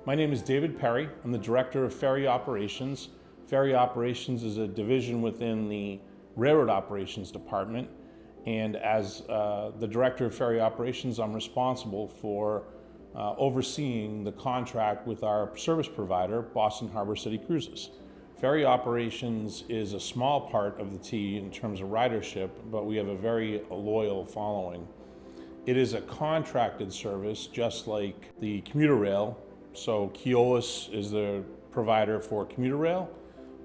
My name is David Perry. I'm the Director of Ferry Operations. Ferry Operations is a division within the Railroad Operations Department. And as the Director of Ferry Operations, I'm responsible for overseeing the contract with our service provider, Boston Harbor City Cruises. Ferry Operations is a small part of the T in terms of ridership, but we have a very loyal following. It is a contracted service, just like the commuter rail. So Keolis is the provider for commuter rail.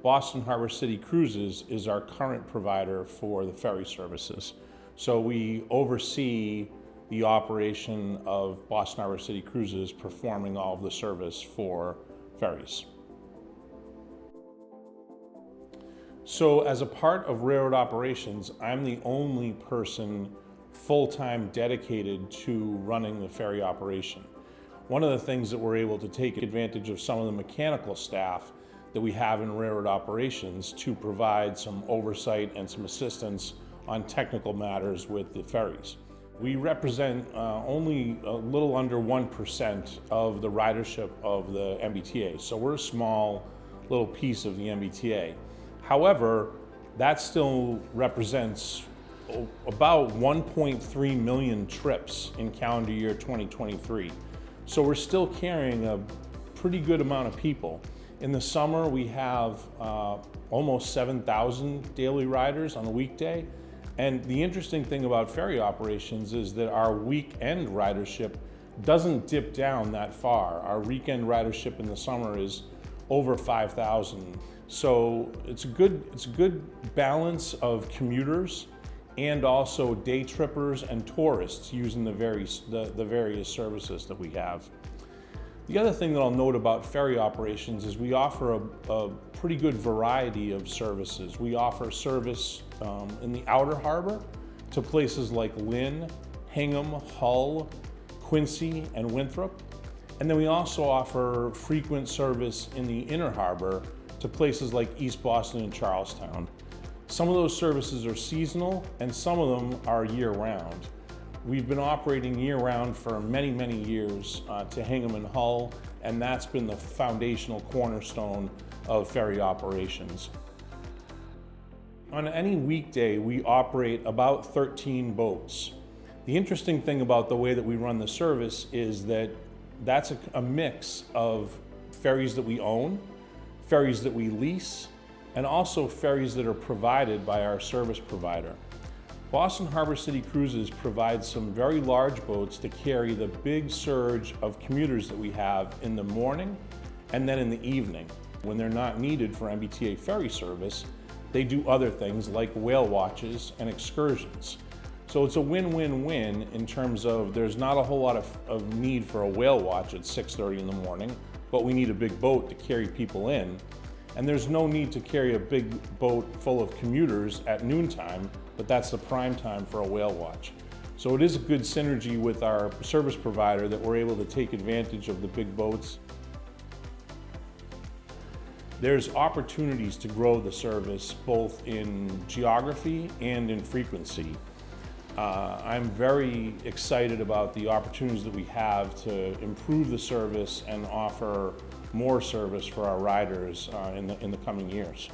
Boston Harbor City Cruises is our current provider for the ferry services. So we oversee the operation of Boston Harbor City Cruises performing all of the service for ferries. So as a part of railroad operations, I'm the only person full-time dedicated to running the ferry operation. One of the things that we're able to take advantage of some of the mechanical staff that we have in railroad operations to provide some oversight and some assistance on technical matters with the ferries. We represent only a little under 1% of the ridership of the MBTA, so we're a small little piece of the MBTA. However, that still represents about 1.3 million trips in calendar year 2023. So we're still carrying a pretty good amount of people. In the summer, we have almost 7,000 daily riders on a weekday. And the interesting thing about ferry operations is that our weekend ridership doesn't dip down that far. Our weekend ridership in the summer is over 5,000. So it's a good balance of commuters and also day trippers and tourists using the various services that we have. The other thing that I'll note about ferry operations is we offer a pretty good variety of services. We offer service in the outer harbor to places like Lynn, Hingham, Hull, Quincy, and Winthrop. And then we also offer frequent service in the inner harbor to places like East Boston and Charlestown. Some of those services are seasonal and some of them are year-round. We've been operating year-round for many, many years to Hingham and Hull, and that's been the foundational cornerstone of ferry operations. On any weekday, we operate about 13 boats. The interesting thing about the way that we run the service is that that's a mix of ferries that we own, ferries that we lease, and also ferries that are provided by our service provider. Boston Harbor City Cruises provides some very large boats to carry the big surge of commuters that we have in the morning and then in the evening. When they're not needed for MBTA ferry service, they do other things like whale watches and excursions. So it's a win-win-win in terms of there's not a whole lot of need for a whale watch at 6:30 in the morning, but we need a big boat to carry people in. And there's no need to carry a big boat full of commuters at noontime, but that's the prime time for a whale watch. So it is a good synergy with our service provider that we're able to take advantage of the big boats. There's opportunities to grow the service both in geography and in frequency. I'm very excited about the opportunities that we have to improve the service and offer more service for our riders in the coming years.